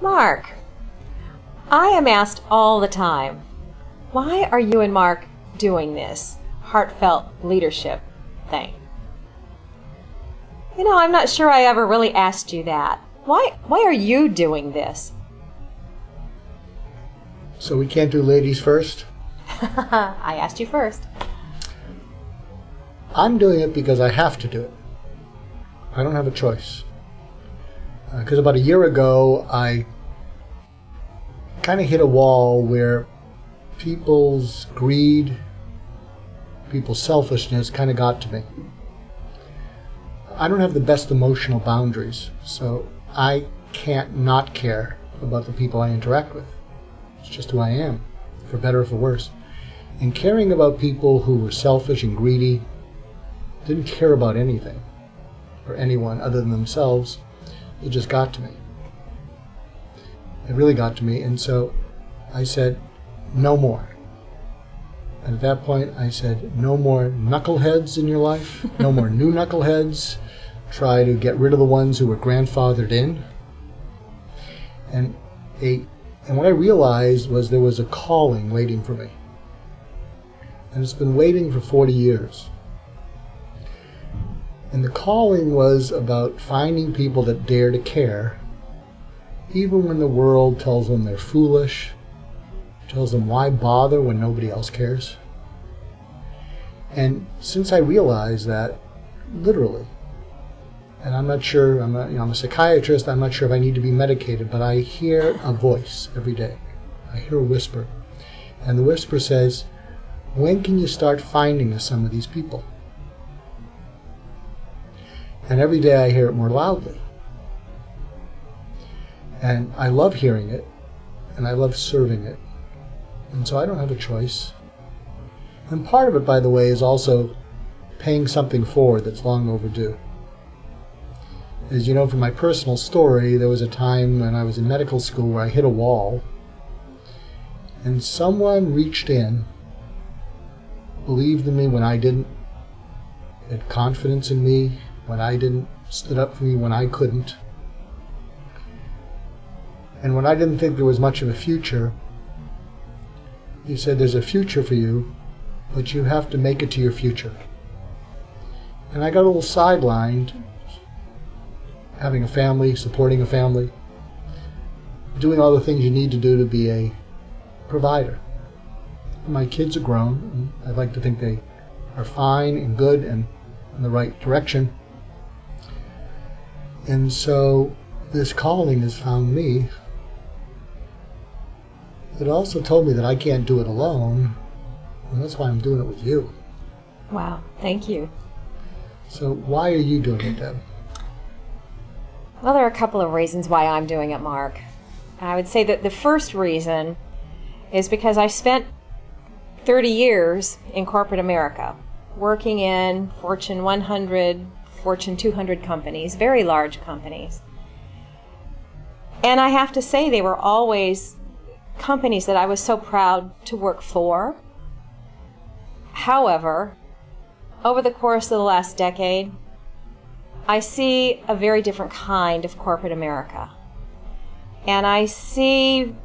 Mark, I am asked all the time, why are you and Mark doing this heartfelt leadership thing? You know, I'm not sure I ever really asked you that. Why are you doing this? So we can't do ladies first? I asked you first. I'm doing it because I have to do it. I don't have a choice. Because about a year ago, I kind of hit a wall where people's greed, people's selfishness kind of got to me. I don't have the best emotional boundaries, so I can't not care about the people I interact with. It's just who I am, for better or for worse. And caring about people who were selfish and greedy, didn't care about anything or anyone other than themselves, it just got to me. It really got to me, and so I said, no more. And at that point I said, no more knuckleheads in your life, no more new knuckleheads. Try to get rid of the ones who were grandfathered in. And what I realized was there was a calling waiting for me. And it's been waiting for 40 years. And the calling was about finding people that dare to care, even when the world tells them they're foolish, tells them why bother when nobody else cares. And since I realized that, literally, and I'm not sure, I'm a psychiatrist, I'm not sure if I need to be medicated, but I hear a voice every day. I hear a whisper. And the whisper says, when can you start finding some of these people? And every day I hear it more loudly. And I love hearing it, and I love serving it. And so I don't have a choice. And part of it, by the way, is also paying something forward that's long overdue. As you know from my personal story, there was a time when I was in medical school where I hit a wall, and someone reached in, believed in me when I didn't, had confidence in me when I didn't, stood up for me when I couldn't. And when I didn't think there was much of a future, he said, there's a future for you, but you have to make it to your future. And I got a little sidelined, having a family, supporting a family, doing all the things you need to do to be a provider. My kids are grown, and I'd like to think they are fine and good and in the right direction. And so this calling has found me. It also told me that I can't do it alone, and that's why I'm doing it with you. Wow, thank you. So why are you doing it, Deb? Well, there are a couple of reasons why I'm doing it, Mark. I would say that the first reason is because I spent 30 years in corporate America, working in Fortune 100, Fortune 200 companies, very large companies. And I have to say they were always companies that I was so proud to work for. However, over the course of the last decade, I see a very different kind of corporate America. And I see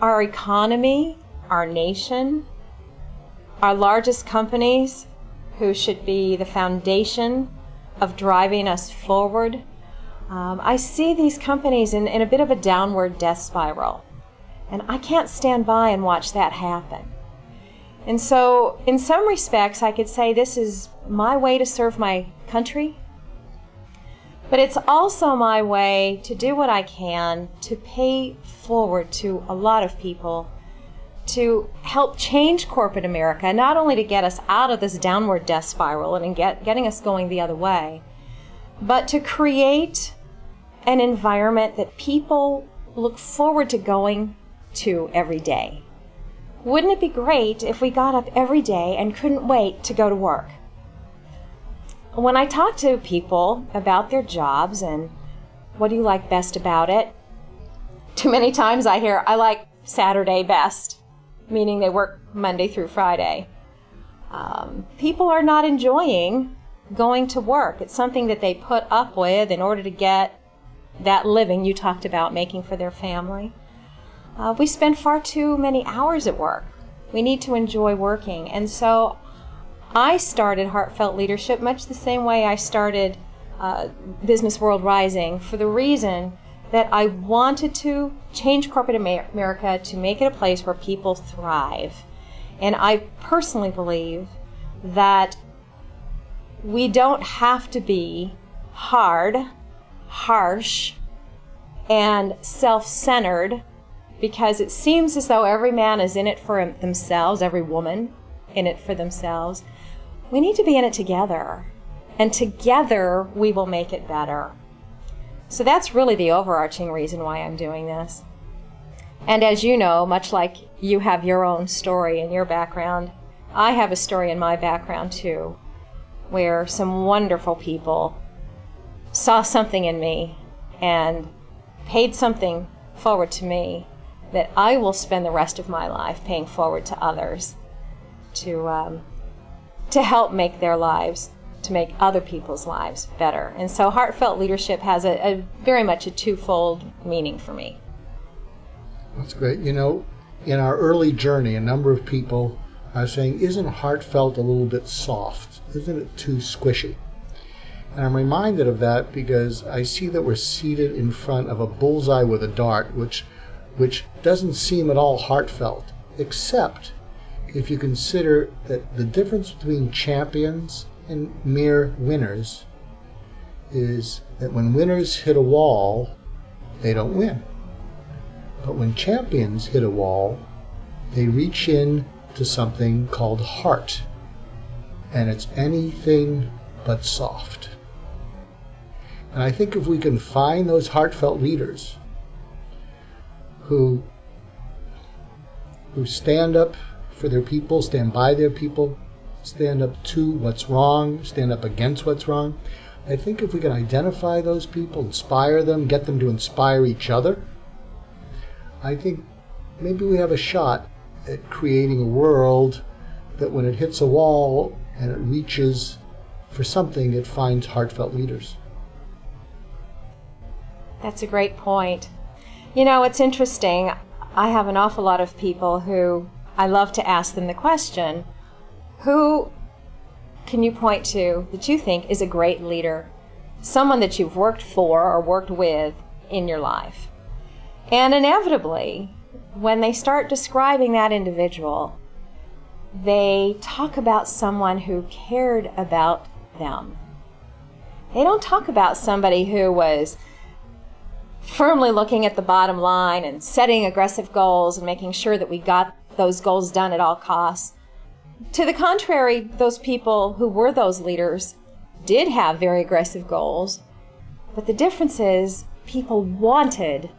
our economy, our nation, our largest companies, who should be the foundation of driving us forward. I see these companies in a bit of a downward death spiral. And I can't stand by and watch that happen. And so, in some respects, I could say this is my way to serve my country. But it's also my way to do what I can to pay forward to a lot of people to help change corporate America, not only to get us out of this downward death spiral and getting us going the other way, but to create an environment that people look forward to going to every day. Wouldn't it be great if we got up every day and couldn't wait to go to work? When I talk to people about their jobs and what do you like best about it, too many times I hear, I like Saturday best, meaning they work Monday through Friday. People are not enjoying going to work. It's something that they put up with in order to get that living you talked about making for their family. We spend far too many hours at work. We need to enjoy working. And so I started Heartfelt Leadership much the same way I started Business World Rising, for the reason that I wanted to change corporate America to make it a place where people thrive. And I personally believe that we don't have to be hard, harsh, and self-centered, because it seems as though every man is in it for themselves, every woman in it for themselves. We need to be in it together, and together we will make it better. So that's really the overarching reason why I'm doing this. And as you know, much like you have your own story in your background, I have a story in my background too, where some wonderful people saw something in me and paid something forward to me that I will spend the rest of my life paying forward to others to help make their lives, to make other people's lives better. And so Heartfelt Leadership has a very much a twofold meaning for me. That's great. You know, in our early journey, a number of people are saying, isn't heartfelt a little bit soft? Isn't it too squishy? And I'm reminded of that because I see that we're seated in front of a bullseye with a dart, which doesn't seem at all heartfelt, except if you consider that the difference between champions and mere winners is that when winners hit a wall, they don't win. But when champions hit a wall, they reach in to something called heart, and it's anything but soft. And I think if we can find those heartfelt leaders who stand up for their people, stand by their people, stand up to what's wrong, stand up against what's wrong, I think if we can identify those people, inspire them, get them to inspire each other, I think maybe we have a shot at creating a world that when it hits a wall and it reaches for something, it finds heartfelt leaders. That's a great point. You know, it's interesting. I have an awful lot of people who I love to ask them the question, who can you point to that you think is a great leader? Someone that you've worked for or worked with in your life. And inevitably, when they start describing that individual, they talk about someone who cared about them. They don't talk about somebody who was firmly looking at the bottom line and setting aggressive goals and making sure that we got those goals done at all costs. To the contrary, those people who were those leaders did have very aggressive goals, but the difference is people wanted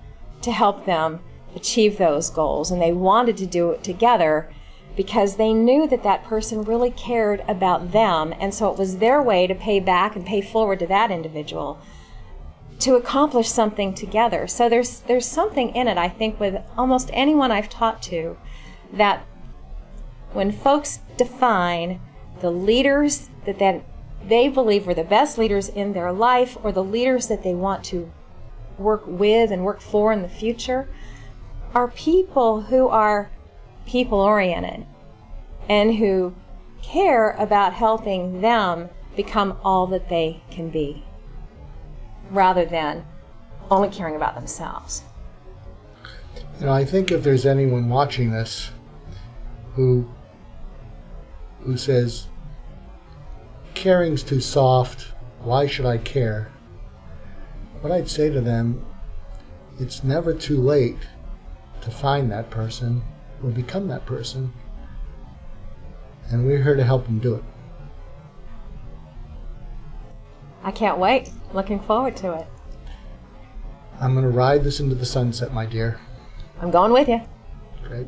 to help them achieve those goals, and they wanted to do it together because they knew that that person really cared about them, and so it was their way to pay back and pay forward to that individual to accomplish something together. So there's something in it, I think, with almost anyone I've talked to, that when folks define the leaders that they believe were the best leaders in their life, or the leaders that they want to work with and work for in the future, are people who are people-oriented and who care about helping them become all that they can be, rather than only caring about themselves. You know, I think if there's anyone watching this who says, caring's too soft, why should I care? What I'd say to them, it's never too late to find that person or become that person, and we're here to help them do it. I can't wait. Looking forward to it. I'm going to ride this into the sunset, my dear. I'm going with you. Great.